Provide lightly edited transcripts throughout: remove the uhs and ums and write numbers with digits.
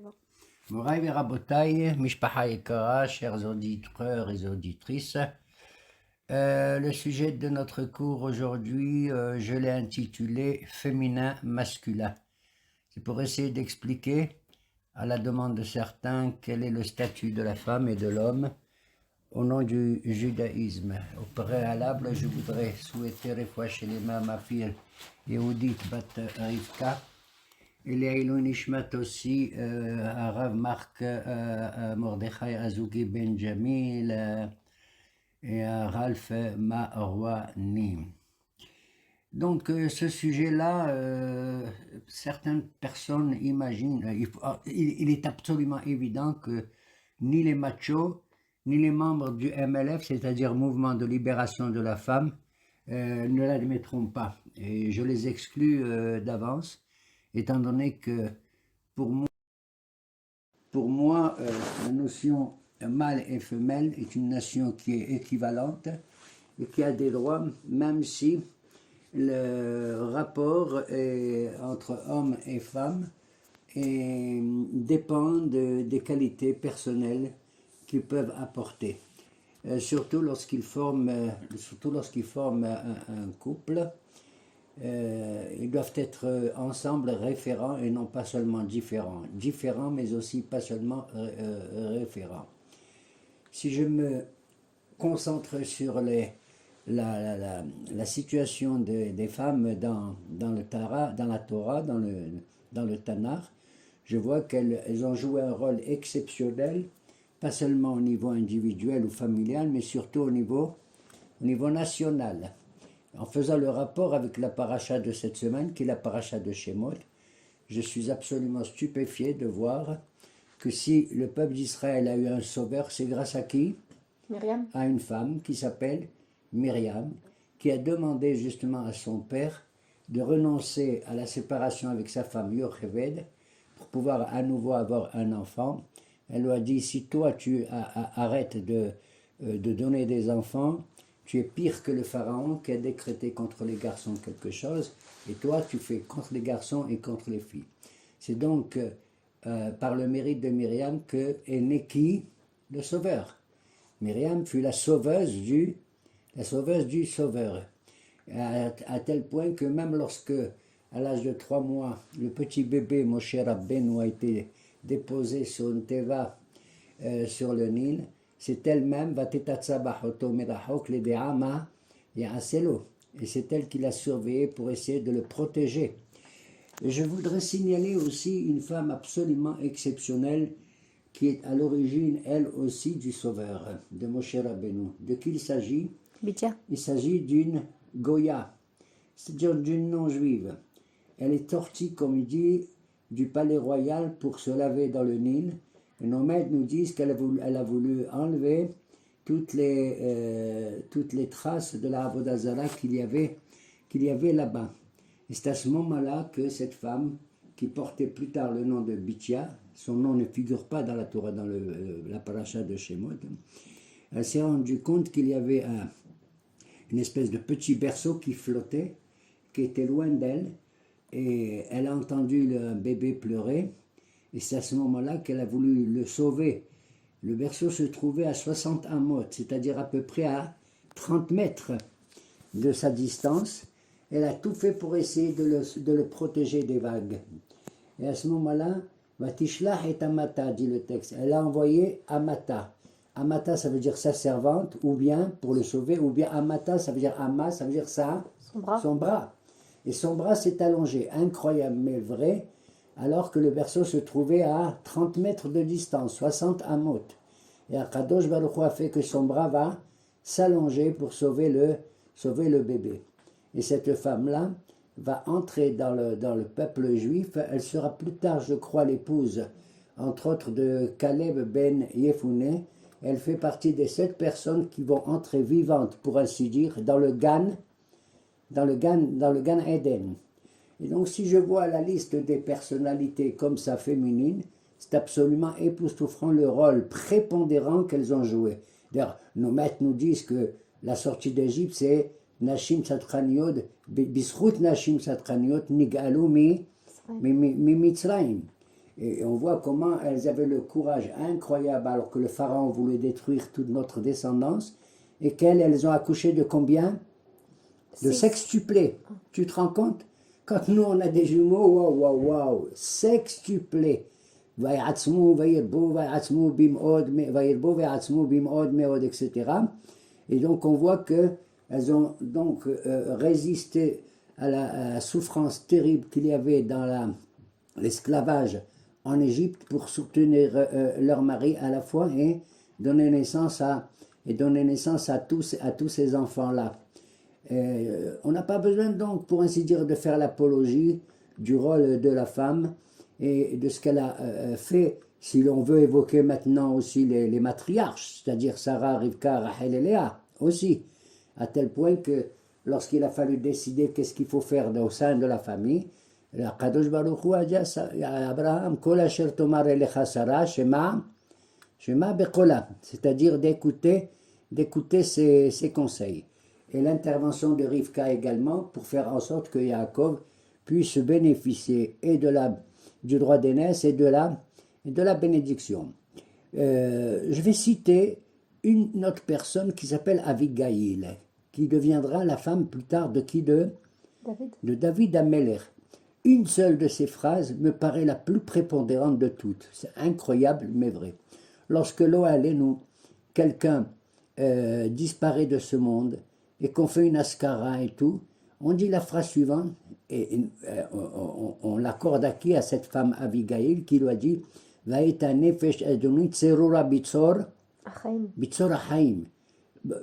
bon. Moraï Verabotaï, Mishpaha Ekara, chers auditeurs et auditrices, le sujet de notre cours aujourd'hui, je l'ai intitulé Féminin-masculin. C'est pour essayer d'expliquer, à la demande de certains, quel est le statut de la femme et de l'homme au nom du judaïsme. Au préalable, je voudrais souhaiter Refoua Shelema ma fille Yehudit Bat Rivka, et Leilou Nishmat aussi, Rav Marc Mordechai Azuki Ben Jamil et Ralph Marouani. Donc ce sujet-là, certaines personnes imaginent, il est absolument évident que ni les machos, ni les membres du MLF, c'est-à-dire Mouvement de Libération de la Femme, ne l'admettront pas. Et je les exclus d'avance, étant donné que pour moi la notion mâle et femelle est une notion qui est équivalente et qui a des droits, même si le rapport entre hommes et femmes dépend des qualités personnelles qu'ils peuvent apporter. Surtout lorsqu'ils forment un couple, ils doivent être ensemble référents et non pas seulement différents. Différents mais aussi pas seulement référents. Si je me concentre sur la situation des femmes dans la Torah, dans le Tanakh, je vois qu'elles ont joué un rôle exceptionnel, pas seulement au niveau individuel ou familial, mais surtout au niveau national. En faisant le rapport avec la paracha de cette semaine, qui est la paracha de Shemot, je suis absolument stupéfié de voir que si le peuple d'Israël a eu un sauveur, c'est grâce à qui? Myriam. À une femme qui s'appelle Myriam, qui a demandé justement à son père de renoncer à la séparation avec sa femme Yocheved pour pouvoir à nouveau avoir un enfant. Elle lui a dit, si toi tu arrêtes de donner des enfants, tu es pire que le pharaon qui a décrété contre les garçons quelque chose, et toi tu fais contre les garçons et contre les filles. C'est donc par le mérite de Myriam que est né qui? Le sauveur. Myriam fut la sauveuse du sauveur, à tel point que même lorsque, à l'âge de 3 mois, le petit bébé Moshe Rabbeinu a été déposé sur une teva sur le Nil, c'est elle-même, et c'est elle qui l'a surveillé pour essayer de le protéger. Et je voudrais signaler aussi une femme absolument exceptionnelle qui est à l'origine, elle aussi, du sauveur, de Moshe Rabbeinu. De qui il s'agit? Bithia. Il s'agit d'une Goya, c'est-à-dire d'une non-juive. Elle est sortie, comme il dit, du palais royal pour se laver dans le Nil. Et nos maîtres nous disent qu'elle a voulu enlever toutes les traces de la Avodah Zarah qu'il y avait là-bas. Et c'est à ce moment-là que cette femme, qui portait plus tard le nom de Bithia, son nom ne figure pas dans la Torah, dans la paracha de Shemot, elle s'est rendue compte qu'il y avait une espèce de petit berceau qui flottait, qui était loin d'elle, et elle a entendu le bébé pleurer, et c'est à ce moment-là qu'elle a voulu le sauver. Le berceau se trouvait à 60 amot, c'est-à-dire à peu près à 30 mètres de sa distance. Elle a tout fait pour essayer de le protéger des vagues. Et à ce moment-là, Vatishlach et Amata, dit le texte. Elle a envoyé Amata. Amata, ça veut dire sa servante, ou bien pour le sauver, ou bien Amata, ça veut dire Ama, ça veut dire ça, son bras. Et son bras s'est allongé, incroyable mais vrai, alors que le berceau se trouvait à 30 mètres de distance, 60 amot. Et Akadosh Baruch Hu a fait que son bras va s'allonger pour sauver le bébé. Et cette femme-là va entrer dans le peuple juif. Elle sera plus tard, je crois, l'épouse, entre autres, de Caleb ben Yefouné. Elle fait partie des 7 personnes qui vont entrer vivantes, pour ainsi dire, dans le Gan Eden. Et donc, si je vois la liste des personnalités comme ça féminines, c'est absolument époustouflant le rôle prépondérant qu'elles ont joué. D'ailleurs, nos maîtres nous disent que la sortie d'Égypte, c'est Nashim Satraniot, Bisrout Nashim Satraniot, Nigalou mi Mitzrayim. Et on voit comment elles avaient le courage incroyable alors que le pharaon voulait détruire toute notre descendance et qu'elles ont accouché de combien? De sextuplés. Tu te rends compte? Quand nous on a des jumeaux, waouh, waouh, waouh, sextuplés. Vayatzmou, vayirbo, vayatzmou, bimod, vayirbo, vayatzmou, bimod, meod, etc. Et donc on voit qu'elles ont donc résisté à la souffrance terrible qu'il y avait dans l'esclavage en Égypte pour soutenir leur mari à la fois et donner naissance à tous ces enfants-là. On n'a pas besoin donc, pour ainsi dire, de faire l'apologie du rôle de la femme et de ce qu'elle a fait, si l'on veut évoquer maintenant aussi les matriarches, c'est-à-dire Sarah, Rivka, Rachel et Léa aussi, à tel point que lorsqu'il a fallu décider qu'est-ce qu'il faut faire au sein de la famille, la Kadosh Baruch Hu a dit à Abraham, Kol asher tomar elecha Sarah, Shema bekola, c'est-à-dire d'écouter ses conseils. Et l'intervention de Rivka également pour faire en sorte que Yaakov puisse bénéficier et du droit d'aînesse et de la bénédiction. Je vais citer une autre personne qui s'appelle Avigail, qui deviendra la femme plus tard de qui? De David Amelech. Une seule de ces phrases me paraît la plus prépondérante de toutes. C'est incroyable, mais vrai. Lorsque l'Ohalenu, quelqu'un disparaît de ce monde et qu'on fait une askara et tout, on dit la phrase suivante, et on l'accorde à qui? À cette femme Abigail qui lui a dit Vaïta nefesh edonit serura bitzor achaim.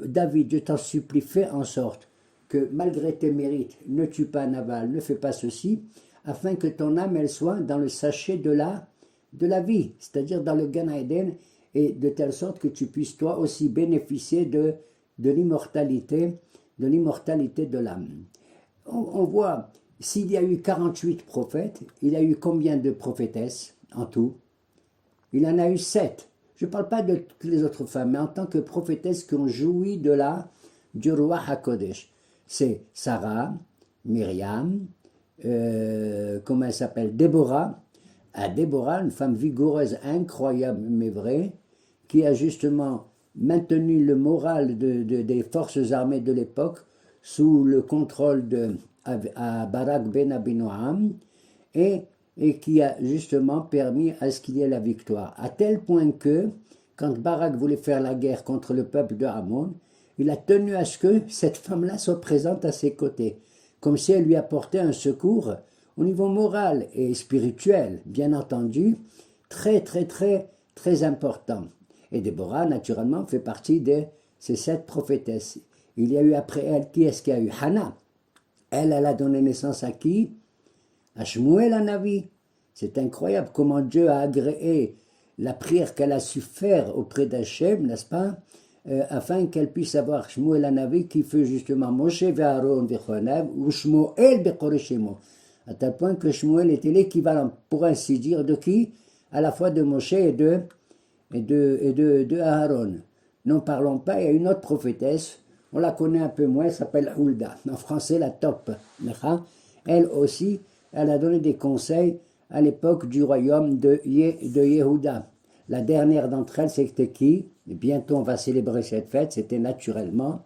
David, je t'en supplie, fais en sorte que malgré tes mérites, ne tue pas Nabal, ne fais pas ceci, afin que ton âme elle soit dans le sachet de la vie, c'est-à-dire dans le Gan Eden, et de telle sorte que tu puisses toi aussi bénéficier de l'immortalité de l'âme. On voit, s'il y a eu 48 prophètes, il y a eu combien de prophétesses en tout? Il en a eu 7. Je ne parle pas de toutes les autres femmes, mais en tant que prophétesses qui ont joui du roi HaKodesh. C'est Sarah, Myriam, comment elle s'appelle? Déborah. Déborah, une femme vigoureuse, incroyable, mais vraie, qui a justement maintenu le moral des forces armées de l'époque sous le contrôle de Barak ben Abinoam et qui a justement permis à ce qu'il y ait la victoire. À tel point que, quand Barak voulait faire la guerre contre le peuple de Ammon, il a tenu à ce que cette femme-là soit présente à ses côtés, comme si elle lui apportait un secours au niveau moral et spirituel, bien entendu, très, très, très, très important. Et Déborah, naturellement, fait partie de ces 7 prophétesses. Il y a eu après elle, qui est-ce qu'il y a eu? Hannah. Elle a donné naissance à qui? À Shmuel Hanavi. C'est incroyable comment Dieu a agréé la prière qu'elle a su faire auprès d'Hachem, n'est-ce pas? Afin qu'elle puisse avoir Shmuel Hanavi qui fait justement Moshe ve'Aaron ve'Chonav ou Shmuel be'Koreshemo. À tel point que Shmuel était l'équivalent, pour ainsi dire, de qui? À la fois de Moshe et de Aaron. N'en parlons pas, il y a une autre prophétesse, on la connaît un peu moins, elle s'appelle Hulda, en français la top. Elle aussi, elle a donné des conseils à l'époque du royaume de Yehuda. La dernière d'entre elles, c'était qui? Et bientôt on va célébrer cette fête, c'était naturellement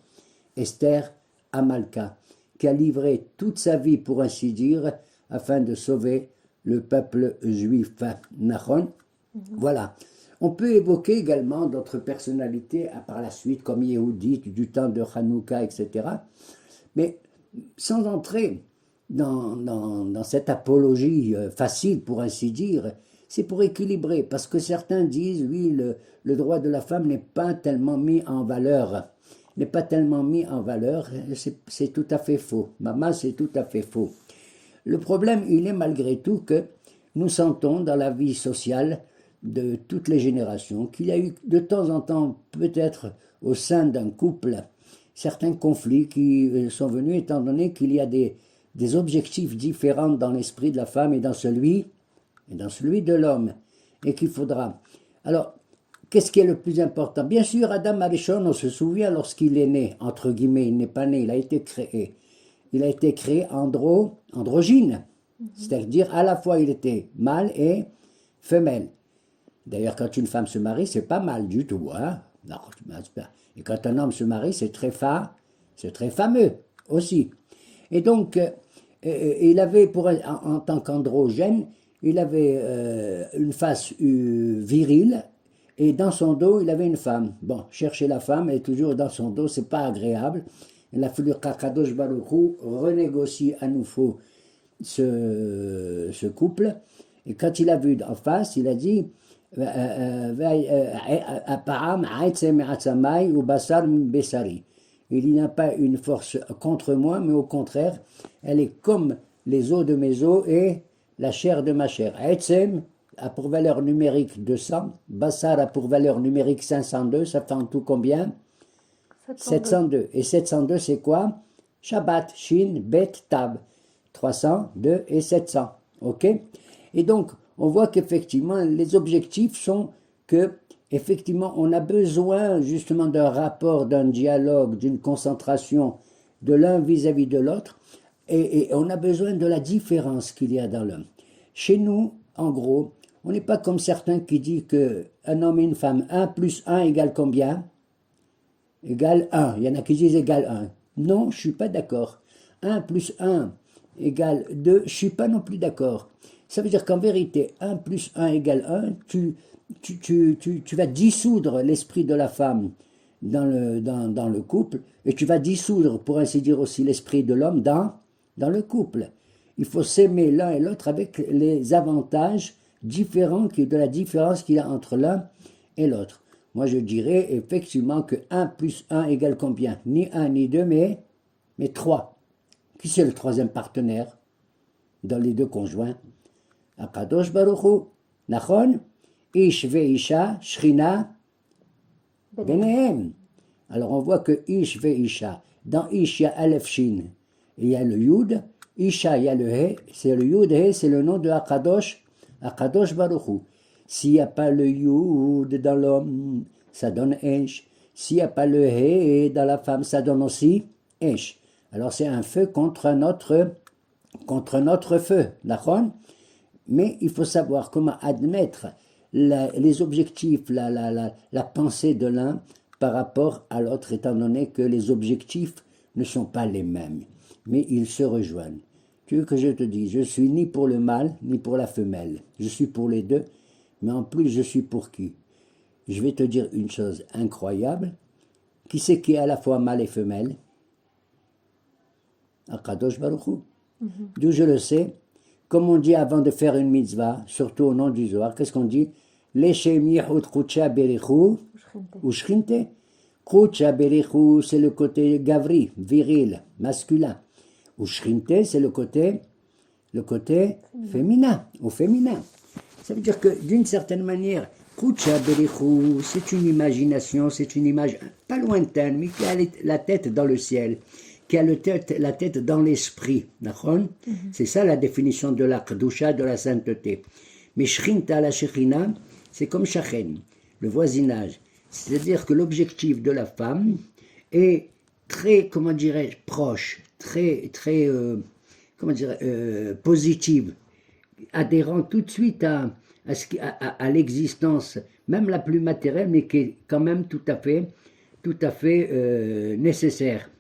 Esther Amalka, qui a livré toute sa vie, pour ainsi dire, afin de sauver le peuple juif. Nahon. Voilà. On peut évoquer également d'autres personnalités par la suite, comme Yehudi, du temps de Hanouka, etc. Mais sans entrer dans cette apologie facile, pour ainsi dire, c'est pour équilibrer, parce que certains disent, oui, le droit de la femme n'est pas tellement mis en valeur. C'est tout à fait faux. Maman, c'est tout à fait faux. Le problème, il est malgré tout que nous sentons dans la vie sociale de toutes les générations qu'il y a eu de temps en temps, peut-être au sein d'un couple, certains conflits qui sont venus étant donné qu'il y a des objectifs différents dans l'esprit de la femme et dans celui de l'homme, et qu'il faudra. Alors, qu'est-ce qui est le plus important? Bien sûr, Adam Arishon, on se souvient lorsqu'il est né, entre guillemets, il n'est pas né, il a été créé. Il a été créé androgyne, c'est-à-dire à la fois il était mâle et femelle. D'ailleurs, quand une femme se marie, c'est pas mal du tout. Hein? Non, et quand un homme se marie, c'est très fameux aussi. Et donc, il avait, en tant qu'androgène, il avait une face virile, et dans son dos, il avait une femme. Bon, chercher la femme, et toujours dans son dos, c'est pas agréable. Il a fallu qu'Akadosh Baruch Hu renégocie à nouveau ce couple. Et quand il a vu en face, il a dit il n'y a pas une force contre moi, mais au contraire, elle est comme les os de mes os et la chair de ma chair. Etzem a pour valeur numérique 200, Bassar a pour valeur numérique 502, ça fait en tout combien? 702. Et 702, c'est quoi? Shabbat, Shin, Bet, Tab. 302 et 700. Ok? Et donc, on voit qu'effectivement, les objectifs sont que, effectivement, on a besoin justement d'un rapport, d'un dialogue, d'une concentration de l'un vis-à-vis de l'autre, et on a besoin de la différence qu'il y a dans l'homme. Chez nous, en gros, on n'est pas comme certains qui disent qu'un homme et une femme, 1 plus 1 égale combien? Égale 1. Il y en a qui disent égale 1. Non, je ne suis pas d'accord. 1 plus 1 égale 2, je ne suis pas non plus d'accord. Ça veut dire qu'en vérité, 1 plus 1 égale 1, tu vas dissoudre l'esprit de la femme dans le couple, et tu vas dissoudre, pour ainsi dire aussi, l'esprit de l'homme dans le couple. Il faut s'aimer l'un et l'autre avec les avantages différents, de la différence qu'il y a entre l'un et l'autre. Moi, je dirais effectivement que 1 plus 1 égale combien? Ni 1 ni 2, mais 3. Qui c'est le troisième partenaire dans les deux conjoints? Akadosh Baruch Hu, Nachon, Ish ve'isha, Shrina, Benehem. Alors on voit que Ish ve'isha, dans Ish il y a Aleph Shin, et il y a le Yud, Isha il y a le He, c'est le Yud, He, c'est le nom de Akadosh Baruch Hu. S'il n'y a pas le Yud dans l'homme, ça donne Esh. S'il n'y a pas le He dans la femme, ça donne aussi Esh. Alors c'est un feu contre notre feu, d'accord? Mais il faut savoir comment admettre les objectifs, la pensée de l'un par rapport à l'autre, étant donné que les objectifs ne sont pas les mêmes, mais ils se rejoignent. Tu veux que je te dise, je suis ni pour le mâle, ni pour la femelle. Je suis pour les deux, mais en plus je suis pour qui? Je vais te dire une chose incroyable. Qui c'est qui est à la fois mâle et femelle? Akadosh Baruch Hu. D'où je le sais, comme on dit avant de faire une mitzvah, surtout au nom du Zohar, qu'est-ce qu'on dit? Leshem yichud kucha berichu ou shrinte. Kucha berichu, c'est le côté gavri, viril, masculin. Ou shrinte, c'est le côté féminin, ou féminin. Ça veut dire que d'une certaine manière, kucha berichu, c'est une imagination, c'est une image pas lointaine, mais qui a la tête dans le ciel, qui a la tête dans l'esprit. C'est ça la définition de la kedusha, de la sainteté. Mais shrinta la shechina, c'est comme shachen, le voisinage. C'est-à-dire que l'objectif de la femme est très, comment dirais-je, proche, très, positive, adhérant tout de suite à l'existence, même la plus matérielle, mais qui est quand même tout à fait nécessaire.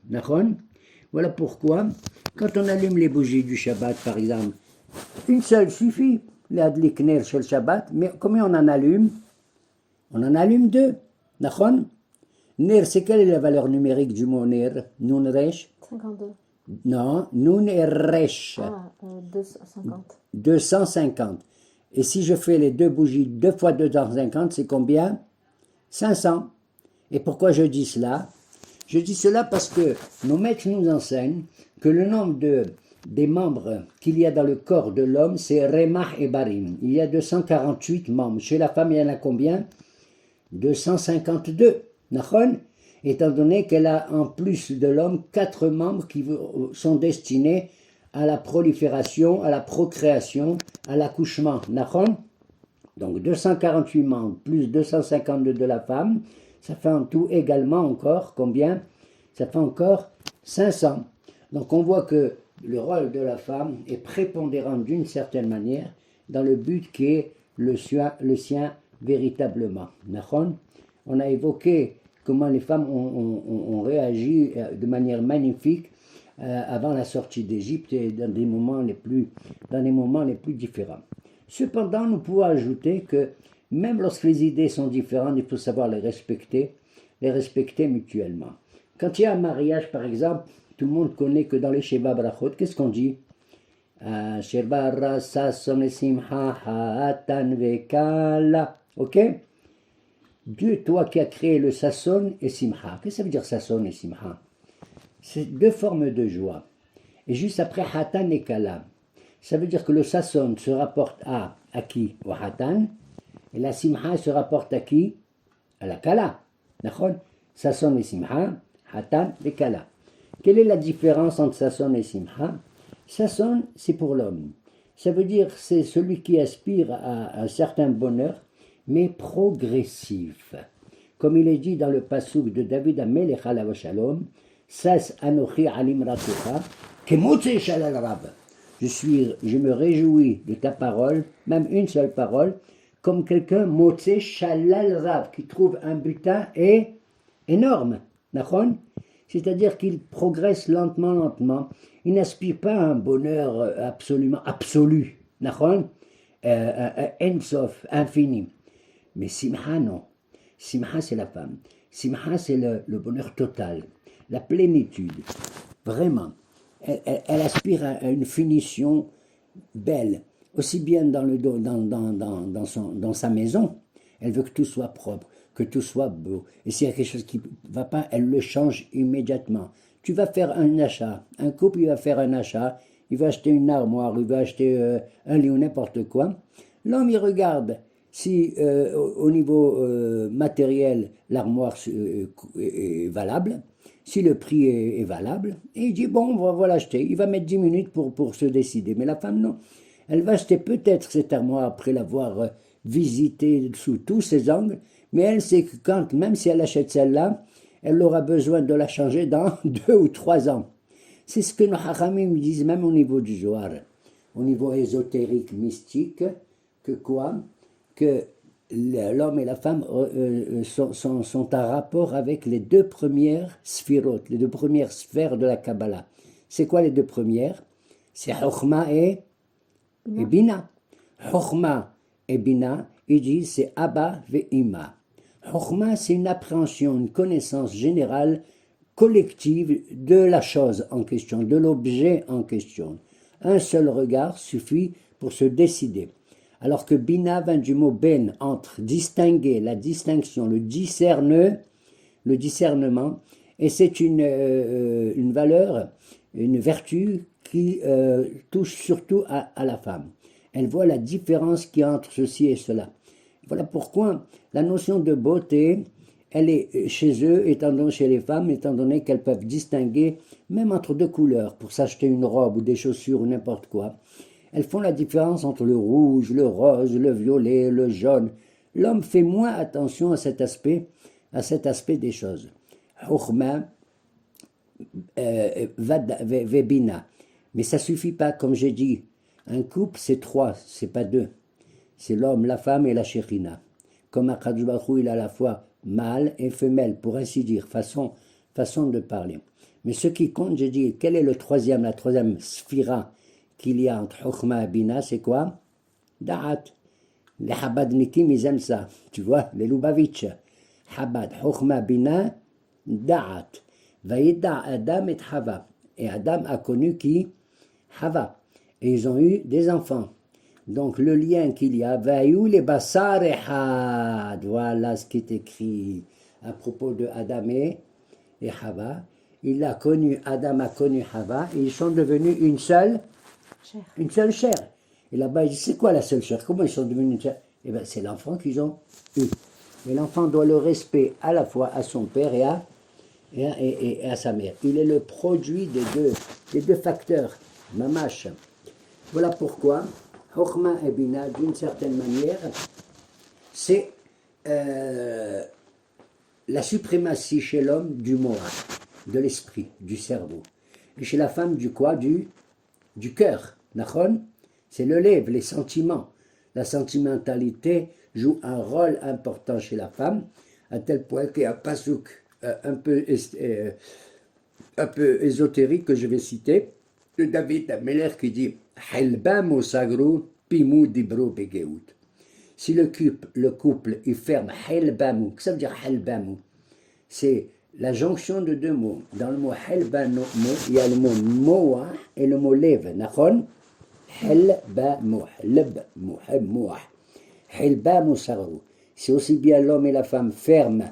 Voilà pourquoi, quand on allume les bougies du Shabbat, par exemple, une seule suffit, l'adlik ner shel Shabbat, mais combien on en allume? On en allume deux. Ner, c'est quelle est la valeur numérique du mot ner? Nun resh? 52. Non, nun et resh. 250. 250. Et si je fais les deux bougies 2 fois 250, c'est combien? 500. Et pourquoi je dis cela? Je dis cela parce que nos maîtres nous enseignent que le nombre des membres qu'il y a dans le corps de l'homme, c'est Remah et Barim. Il y a 248 membres. Chez la femme, il y en a combien? 252. Nachon? Étant donné qu'elle a en plus de l'homme 4 membres qui sont destinés à la prolifération, à la procréation, à l'accouchement. Nachon? Donc 248 membres plus 252 de la femme, ça fait en tout également encore combien? Ça fait encore 500. Donc on voit que le rôle de la femme est prépondérant d'une certaine manière dans le but qui est le sien véritablement. Nachon. On a évoqué comment les femmes ont réagi de manière magnifique avant la sortie d'Égypte et dans des moments les plus différents. Cependant, nous pouvons ajouter que même lorsque les idées sont différentes, il faut savoir les respecter mutuellement. Quand il y a un mariage, par exemple, tout le monde connaît que dans les Sheva Brachot, qu'est-ce qu'on dit? Sheba Sason Simcha Hatan Vekala. Ok? Dieu, toi qui as créé le Sasson et Simcha. Qu'est-ce que ça veut dire Sasson et Simcha? C'est deux formes de joie. Et juste après Hatan et Kala. Ça veut dire que le Sasson se rapporte à qui? Au Hatan. Et la Simcha se rapporte à qui? À la Kala. D'accord? Sasson et Simcha, Hatan et Kala. Quelle est la différence entre Sasson et Simcha? Sasson, c'est pour l'homme. Ça veut dire c'est celui qui aspire à un certain bonheur, mais progressif. Comme il est dit dans le passouk de David Amelech alav shalom, Sas anochi alim ratucha, kemotze shalal rab. Je me réjouis de ta parole, même une seule parole, comme quelqu'un motze shalal rab, qui trouve un butin énorme. C'est-à-dire qu'il progresse lentement. Il n'aspire pas à un bonheur absolument absolu. Ensof, infini. Mais Simcha, non. Simcha, c'est la femme. Simcha, c'est le bonheur total, la plénitude. Vraiment. Elle aspire à une finition belle, aussi bien dans sa maison. Elle veut que tout soit propre, que tout soit beau. Et s'il y a quelque chose qui ne va pas, elle le change immédiatement. Tu vas faire un achat. Un couple, il va faire un achat. Il va acheter une armoire, il va acheter un lit ou n'importe quoi. L'homme, il regarde si au niveau matériel, l'armoire est valable, si le prix est valable, et il dit, bon, on va l'acheter. Il va mettre 10 minutes pour se décider. Mais la femme, non. Elle va acheter peut-être cette armoire après l'avoir visitée sous tous ses angles, mais elle sait que même si elle achète celle-là, elle aura besoin de la changer dans 2 ou 3 ans. C'est ce que nos hachamim disent même au niveau du Zohar, au niveau ésotérique, mystique, que quoi? Que l'homme et la femme sont en rapport avec les 2 premières sphirotes, les 2 premières sphères de la Kabbalah. C'est quoi les 2 premières? C'est Chokhmah et Bina. Chokhmah et Bina, ils disent c'est Abba ve Ima. Chokhmah, c'est une appréhension, une connaissance générale, collective de la chose en question, de l'objet en question. Un seul regard suffit pour se décider. Alors que Bina vient du mot ben, entre distinguer, la distinction, le discernement, et c'est une valeur, une vertu qui touche surtout à la femme. Elle voit la différence qu'il y a entre ceci et cela. Voilà pourquoi la notion de beauté, elle est chez eux, chez les femmes, étant donné qu'elles peuvent distinguer, même entre 2 couleurs, pour s'acheter une robe ou des chaussures ou n'importe quoi. Elles font la différence entre le rouge, le rose, le violet, le jaune. L'homme fait moins attention à cet aspect des choses. Chokhmah, Vebina. Mais ça suffit pas, comme j'ai dit. Un couple, c'est 3, c'est pas 2. C'est l'homme, la femme et la Shekhinah. Comme Akadosh Baruch Hu, il a à la fois mâle et femelle, pour ainsi dire, façon de parler. Mais ce qui compte, j'ai dit, quelle est la troisième sphira qu'il y a entre Chokhmah et Bina, c'est quoi? Da'at. Les Chabadnikim, ils aiment ça. Tu vois, les Lubavitch. Chabad, Chokhmah, Bina, Da'at. Vaïda Adam et Hava. Et Adam a connu qui? Hava. Et ils ont eu des enfants. Donc le lien qu'il y a, Vaïou les Bassar et Had. Voilà ce qui est écrit à propos de Adam et Hava. Adam a connu Hava, et ils sont devenus une seule chair. Et là-bas, il dit, c'est quoi la seule chair? Comment ils sont devenus une chair? Eh bien, c'est l'enfant qu'ils ont eu. Et l'enfant doit le respect à la fois à son père et à sa mère. Il est le produit des deux facteurs, mamash. Voilà pourquoi Chokhmah et Bina, d'une certaine manière, c'est la suprématie chez l'homme du moral, de l'esprit, du cerveau. Et chez la femme, du quoi? Du cœur. Nachon? C'est le lève, les sentiments. la sentimentalité joue un rôle important chez la femme, à tel point qu'il y a un pasouk un peu ésotérique que je vais citer, de David Ameller qui dit Halbam sagru pimu dibro begeout. Si le couple il ferme halbamu, que ça veut dire halbamu? C'est la jonction de deux mots. Dans le mot halbamu, il y a le mot moah et le mot lev. Nachon? Halbamu, lebmu, moah. Halbamu sagru. C'est aussi bien l'homme et la femme ferment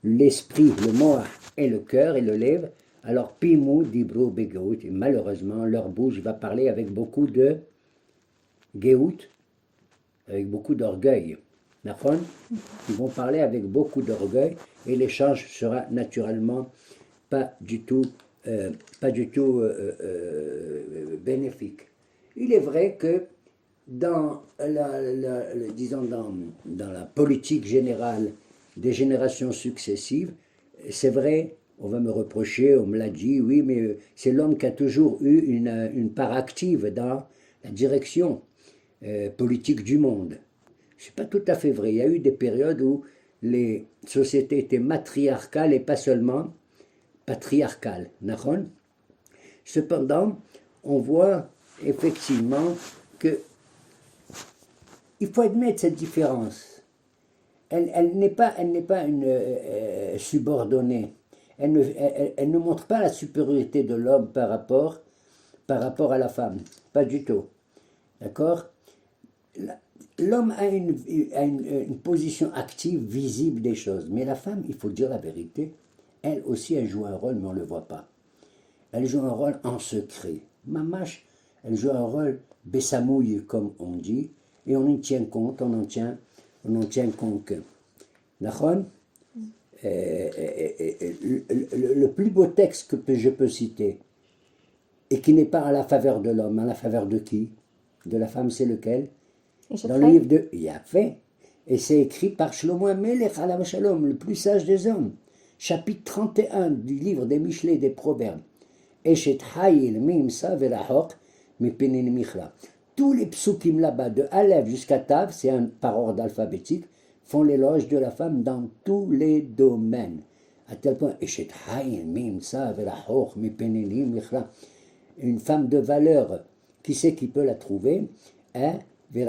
l'esprit, le moah et le cœur et le lève. Alors, Pimou, Dibro, Begeout, et malheureusement, leur bouche va parler avec beaucoup de Geout, avec beaucoup d'orgueil. D'accord? Ils vont parler avec beaucoup d'orgueil et l'échange sera naturellement pas du tout bénéfique. Il est vrai que dans disons dans la politique générale des générations successives, c'est vrai. On va me reprocher, on me l'a dit, oui, mais c'est l'homme qui a toujours eu une part active dans la direction politique du monde. Ce n'est pas tout à fait vrai. Il y a eu des périodes où les sociétés étaient matriarcales et pas seulement patriarcales. Cependant, on voit effectivement que il faut admettre cette différence. Elle n'est pas une subordonnée. Elle ne montre pas la supériorité de l'homme par rapport à la femme. Pas du tout. D'accord? L'homme a une position active, visible des choses. Mais la femme, il faut dire la vérité, elle aussi, elle joue un rôle, mais on ne le voit pas. Elle joue un rôle en secret. Mamache, elle joue un rôle bessamouille, comme on dit, et on en tient compte, on en tient compte. D'accord? Le plus beau texte que je peux citer, et qui n'est pas à la faveur de l'homme, à la faveur de qui? De la femme, c'est lequel? Dans le livre de Yafé. Et c'est écrit par Shlomo Amelech, Alav Shalom, le plus sage des hommes. Chapitre 31 du livre des Michelet des Proverbes. Eshet Hayil Mimsa Velahok Mipenin Michla. Tous les psukim là-bas, de Aleph jusqu'à Tav, c'est par ordre alphabétique, font l'éloge de la femme dans tous les domaines. À tel point, une femme de valeur, qui sait qui peut la trouver, hein? Et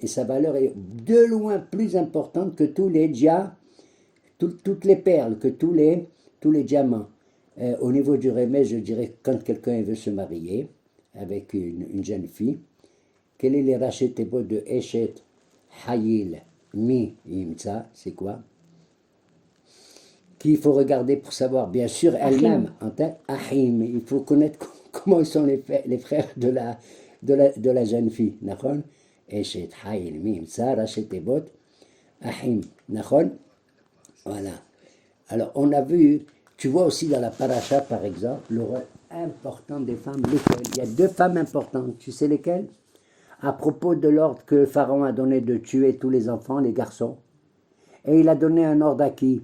sa valeur est de loin plus importante que tous les toutes les perles, que tous les diamants. Au niveau du remède, je dirais quand quelqu'un veut se marier avec une jeune fille, quel est les rachetébot de Eshet Hayil Mi Imtsa, c'est quoi? Qu'il faut regarder pour savoir, bien sûr, elle-même, en tête, Ahim, il faut connaître comment sont les frères de la jeune fille, Nachon? Eshet Hayil Mi Imtsa, rachetébot, Ahim, Nachon? Voilà. Alors, on a vu, tu vois aussi dans la paracha, par exemple, le rôle important des femmes, lesquelles? Il y a deux femmes importantes, tu sais lesquelles? À propos de l'ordre que le pharaon a donné de tuer tous les enfants, les garçons. Et il a donné un ordre à qui?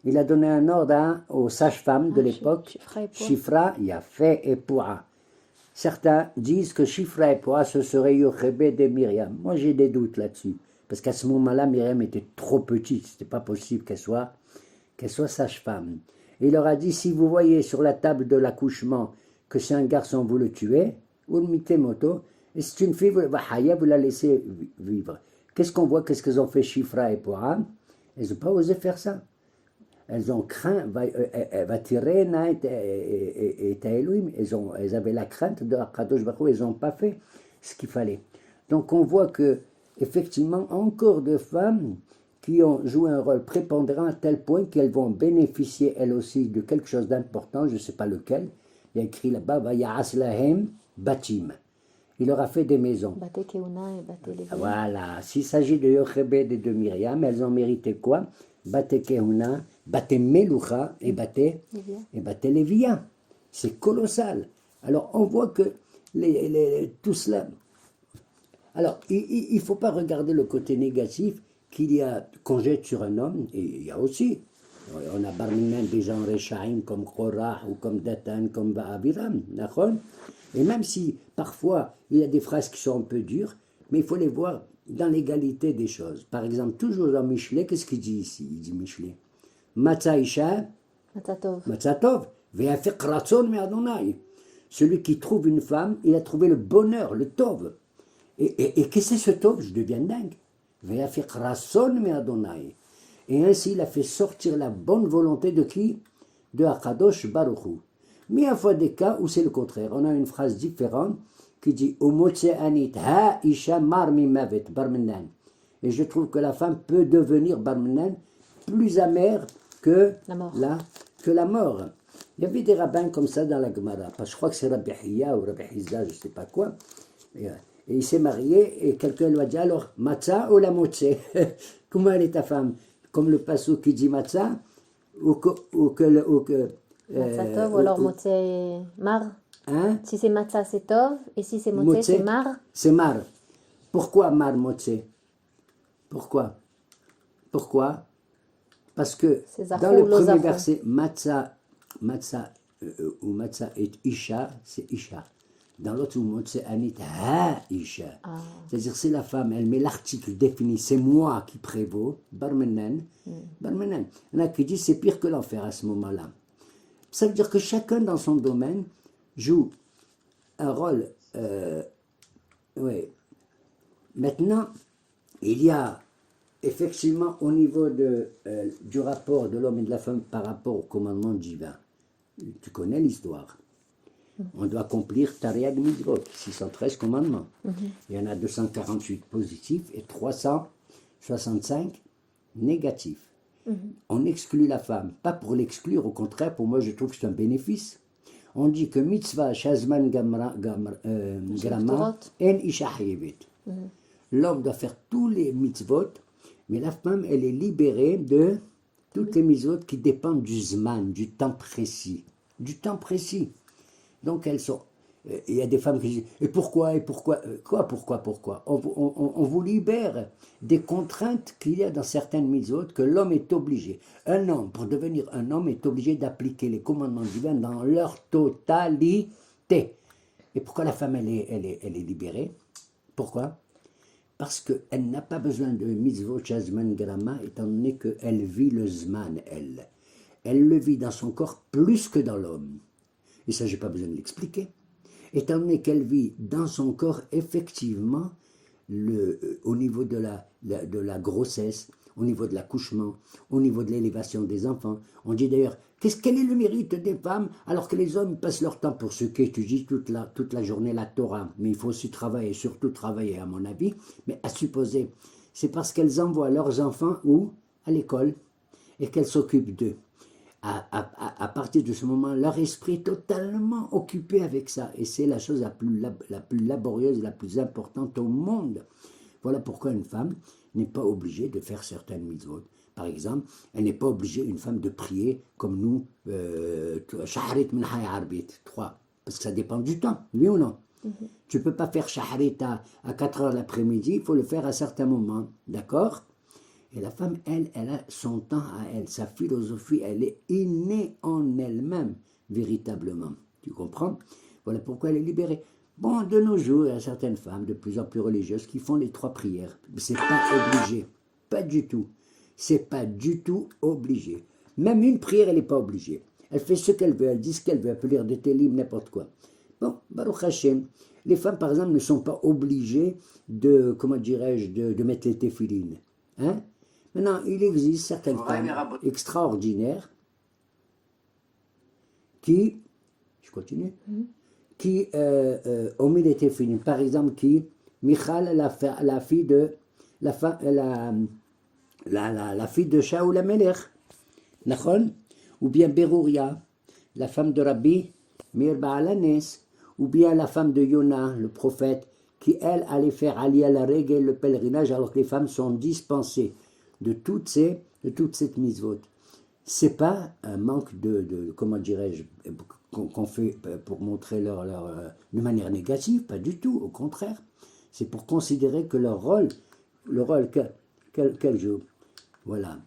Il a donné un ordre aux sages-femmes de l'époque, Shifra, Yafé et Poua. Certains disent que Shifra et Poua, ce serait Yochebed et Myriam. Moi, j'ai des doutes là-dessus. Parce qu'à ce moment-là, Myriam était trop petite. Ce n'était pas possible qu'elle soit sage-femme. Il leur a dit, si vous voyez sur la table de l'accouchement que c'est un garçon, vous le tuez, ou le mettez moto, et c'est une fille, vous la laissez vivre. Qu'est-ce qu'on voit? Qu'est-ce qu'elles ont fait Shifra et Poua? Elles n'ont pas osé faire ça. Elles ont craint, va tirer et Elohim. Elles avaient la crainte de Akadosh Baruch Hu, elles n'ont pas fait ce qu'il fallait. Donc on voit que, effectivement, encore de femmes qui ont joué un rôle prépondérant à tel point qu'elles vont bénéficier elles aussi de quelque chose d'important, je ne sais pas lequel. Il y a écrit là-bas, Vayas lahem batim. Il leur a fait des maisons. Bate Keuna et Bate Levi. Voilà. S'il s'agit de Yochebed et de Myriam, elles ont mérité quoi? Bate Keuna, Bate Melucha et Bate Levia. C'est colossal. Alors, on voit que tout cela... Alors, il ne faut pas regarder le côté négatif qu'il y a qu'on jette sur un homme, et il y a aussi. On a Barminan des gens Rechaim comme Korah ou comme Datan, comme Abiram, d'accord? Et même si parfois il y a des phrases qui sont un peu dures, mais il faut les voir dans l'égalité des choses. Par exemple, toujours dans Michelet, qu'est-ce qu'il dit ici? Il dit Michelet, Matzah Isha, Matzatov. Matzah Tov, ve'afiq ratzon me'Adonai. Celui qui trouve une femme, il a trouvé le bonheur, le Tov. Et qu'est-ce que c'est ce Tov? Je deviens dingue. Ve'afiq ratzon me'Adonai. Et ainsi, il a fait sortir la bonne volonté de qui? De Akadosh Baruch Hu. Mais il y a fois des cas où c'est le contraire. On a une phrase différente qui dit Umotse anit ha isha mar mimavet barmenan. Et je trouve que la femme peut devenir barmenan plus amère que La mort. que la mort. Il y avait des rabbins comme ça dans la Gemara. Parce que je crois que c'est Rabbi Hiya ou Rabbi Hizda, je ne sais pas quoi. Et il s'est marié et quelqu'un lui a dit alors, Matzah ou la Motse? Comment elle est ta femme? Comme le passou qui dit Matzah ou que Matzatov ou alors Motse Mar. Hein? Si c'est Matzah, c'est Tov. Et si c'est Motse, Motse, c'est Mar. C'est Mar. Pourquoi Mar Motse? Pourquoi? Parce que C'est Zafou dans le ou lo premier Zafou. verset, Matzah ou Matzah et Isha, c'est Isha. Dans l'autre, Motse Anit Ha Isha. C'est-à-dire, c'est la femme, elle met l'article défini, c'est moi qui prévaut, Barmenan. Barmenan. Il y en a qui disent c'est pire que l'enfer à ce moment-là. Ça veut dire que chacun dans son domaine joue un rôle. Oui. Maintenant, il y a effectivement au niveau du rapport de l'homme et de la femme par rapport au commandement divin. Tu connais l'histoire. On doit accomplir Tariag Mitzvot, 613 commandements. Il y en a 248 positifs et 365 négatifs. On exclut la femme, pas pour l'exclure, au contraire, pour moi je trouve que c'est un bénéfice. On dit que mitzvah shazman grama en isha hayevit. L'homme doit faire tous les mitzvot, mais la femme, elle est libérée de toutes les mitzvot qui dépendent du zman, du temps précis. Du temps précis. Donc elles sont. Il y a des femmes qui disent et pourquoi pourquoi on vous libère des contraintes qu'il y a dans certaines mitzvot que l'homme est obligé. Un homme, pour devenir un homme, est obligé d'appliquer les commandements divins dans leur totalité. Et pourquoi la femme, elle est libérée? Pourquoi? Parce qu'elle n'a pas besoin de mitzvot shazman grama, étant donné qu'elle vit le zman, elle. Elle le vit dans son corps plus que dans l'homme. Et ça, je n'ai pas besoin de l'expliquer. Étant donné qu'elle vit dans son corps, effectivement, au niveau de la grossesse, au niveau de l'accouchement, au niveau de l'élévation des enfants. On dit d'ailleurs, quel est le mérite des femmes alors que les hommes passent leur temps pour ce qu'étudient toute la journée la Torah. Mais il faut aussi travailler, surtout travailler à mon avis, mais à supposer, c'est parce qu'elles envoient leurs enfants où? À l'école, et qu'elles s'occupent d'eux. À partir de ce moment, leur esprit est totalement occupé avec ça. Et c'est la chose la plus laborieuse, la plus importante au monde. Voilà pourquoi une femme n'est pas obligée de faire certaines mitzvot. Par exemple, elle n'est pas obligée, une femme, de prier comme nous, Shaharit min Hay Arbit, 3. Parce que ça dépend du temps, oui ou non? Tu ne peux pas faire Shaharit à 4 heures l'après-midi, il faut le faire à certains moments. D'accord? Et la femme, elle a son temps à elle, sa philosophie, elle est innée en elle-même, véritablement. Tu comprends? Voilà pourquoi elle est libérée. Bon, de nos jours, il y a certaines femmes de plus en plus religieuses qui font les 3 prières. C'est pas obligé. Pas du tout. C'est pas du tout obligé. Même une prière, elle n'est pas obligée. Elle fait ce qu'elle veut, elle dit ce qu'elle veut, elle peut lire des télim, n'importe quoi. Bon, Baruch Hashem. Les femmes, par exemple, ne sont pas obligées de, comment dirais-je, de mettre les téphilines. Hein? Maintenant, il existe certaines femmes extraordinaires qui, je continue, qui ont mis les téphilines. Par exemple, Michal, la fille de Shaoul HaMelech, Nachon, ou bien Berouria, la femme de Rabbi Meir Baal HaNes, ou bien la femme de Yona, le prophète, qui, elle, allait faire Aliyah la Regel, le pèlerinage, alors que les femmes sont dispensées de toutes ces mitzvot. C'est pas un manque de comment dirais-je, qu'on fait pour montrer de manière négative, pas du tout, au contraire. C'est pour considérer que le rôle qu'elle joue. Voilà.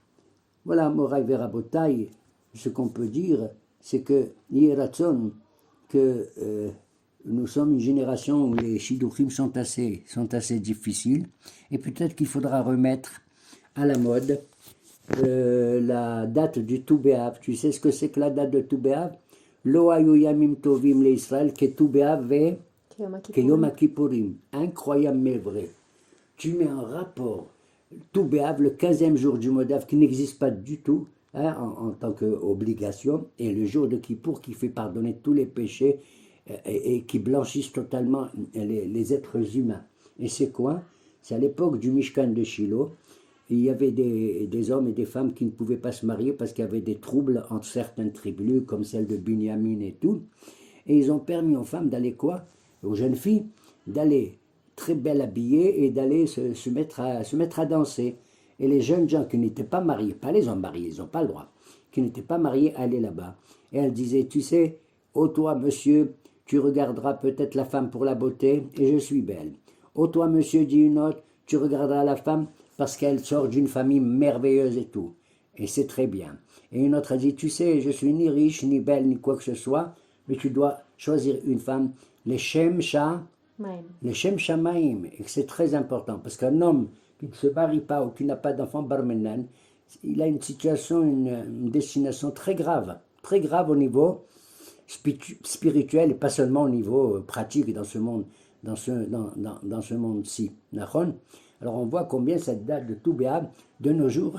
Voilà, Moraï Verabotaï, ce qu'on peut dire, c'est que Yeratzon, que nous sommes une génération où les shidduchim sont assez difficiles. Et peut-être qu'il faudra remettre à la mode la date du Tou B'Av. Tu sais ce que c'est que la date de Tou B'Av? Lo hayu yamim tovim le Israël que Tou B'Av ve que Yom Kippurim. Incroyable mais vrai. Tu mets en rapport Tou B'Av, le 15e jour du mois d'Av, qui n'existe pas du tout hein, en tant qu'obligation, et le jour de Kippour qui fait pardonner tous les péchés et qui blanchissent totalement les êtres humains. Et c'est quoi? C'est à l'époque du Mishkan de Shiloh. Il y avait des hommes et des femmes qui ne pouvaient pas se marier parce qu'il y avait des troubles entre certaines tribus, comme celle de Binyamin et tout. Et ils ont permis aux femmes d'aller quoi? Aux jeunes filles, d'aller très belles habillées et d'aller se mettre à danser. Et les jeunes gens qui n'étaient pas mariés, pas les hommes mariés, ils n'ont pas le droit, qui n'étaient pas mariés, allaient là-bas. Et elle disait, tu sais, ô toi monsieur, tu regarderas peut-être la femme pour la beauté, et je suis belle. Ô toi monsieur, dit une autre, tu regarderas la femme parce qu'elle sort d'une famille merveilleuse et tout. Et c'est très bien. Et une autre a dit, tu sais, je suis ni riche, ni belle, ni quoi que ce soit, mais tu dois choisir une femme, les Shem Shamaim, et c'est très important, parce qu'un homme qui ne se marie pas ou qui n'a pas d'enfant barmenan, il a une situation, une destination très grave au niveau spirituel et pas seulement au niveau pratique dans ce monde, dans ce monde-ci. Alors on voit combien cette date de Tou B'Av, de nos jours,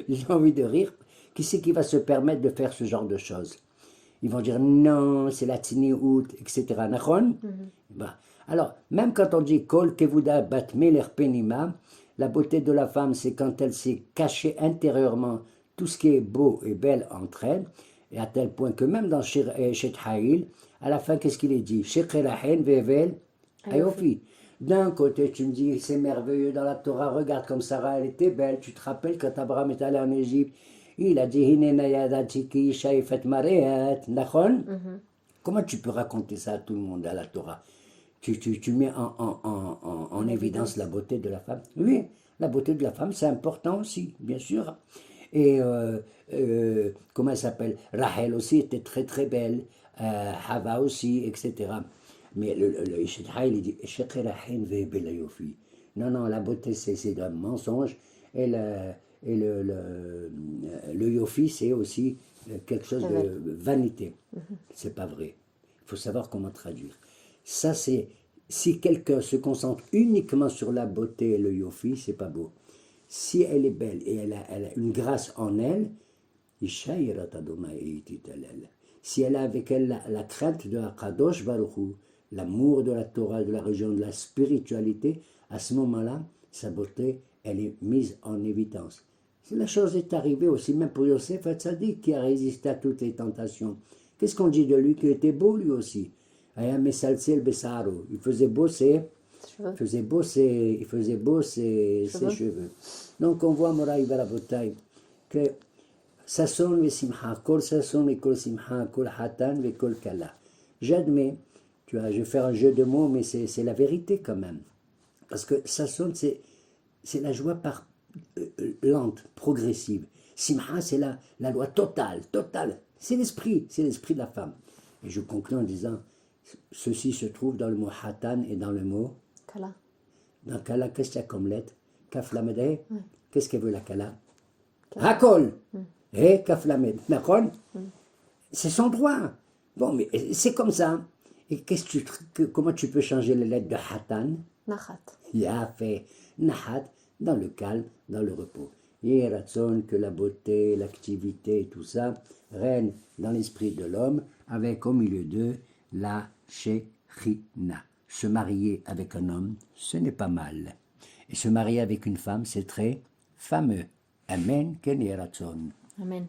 j'ai envie de rire, qui c'est qui va se permettre de faire ce genre de choses? Ils vont dire non, c'est la Tzniout, etc. Alors, même quand on dit Kol Kevuda Bat Meler Penima, la beauté de la femme, c'est quand elle s'est cachée intérieurement tout ce qui est beau et belle entre elles, et à tel point que même dans Shet Haïl, à la fin, qu'est-ce qu'il est dit? Shecherahen Vevel Ayofi. D'un côté, tu me dis, c'est merveilleux dans la Torah, regarde comme Sarah, elle était belle. Tu te rappelles quand Abraham est allé en Égypte, il a dit, Comment tu peux raconter ça à tout le monde, à la Torah? Tu mets en évidence la beauté de la femme. Oui, la beauté de la femme, c'est important aussi, bien sûr. Et comment elle s'appelle? Rachel aussi était très très belle, Hava aussi, etc. Mais le Ishet Haïl, il dit non, la beauté c'est un mensonge, et le Yofi c'est aussi quelque chose de vanité. C'est pas vrai. Il faut savoir comment traduire. Ça c'est, si quelqu'un se concentre uniquement sur la beauté et le Yofi, c'est pas beau. Si elle est belle et elle a une grâce en elle, si elle a avec elle la crainte de Akadosh Baruch Hu, l'amour de la Torah, de la religion, de la spiritualité, à ce moment-là, sa beauté, elle est mise en évidence. La chose est arrivée aussi même pour Yosef Hatzadik, qui a résisté à toutes les tentations. Qu'est-ce qu'on dit de lui? Qu'il était beau lui aussi. Il faisait beau ses cheveux. Donc on voit, Moraï Barabotai, que Sasson ve Simcha, Kol Sasson ve Kol Simcha, Kol Hatan ve Kol Kala. J'admets, je vais faire un jeu de mots, mais c'est la vérité quand même. Parce que Sasson, c'est la joie lente, progressive. Simcha, c'est la loi totale. C'est l'esprit de la femme. Et je conclue en disant, ceci se trouve dans le mot Hatan et dans le mot Kala. Dans Kala, qu'est-ce qu'il y a comme lettre? Kaf Lamed. Qu'est-ce qu'elle veut la Kala? Hakol. Et Kaf Lamed. C'est son droit. Bon, mais c'est comme ça. Et comment tu peux changer les lettres de Hatan? Nachat. Il a fait Nahat, dans le calme, dans le repos. Et ratson que la beauté, l'activité et tout ça règne dans l'esprit de l'homme, avec au milieu d'eux la Shechina. Se marier avec un homme, ce n'est pas mal. Et se marier avec une femme, c'est très fameux. Amen, Ken Yeratson. Amen.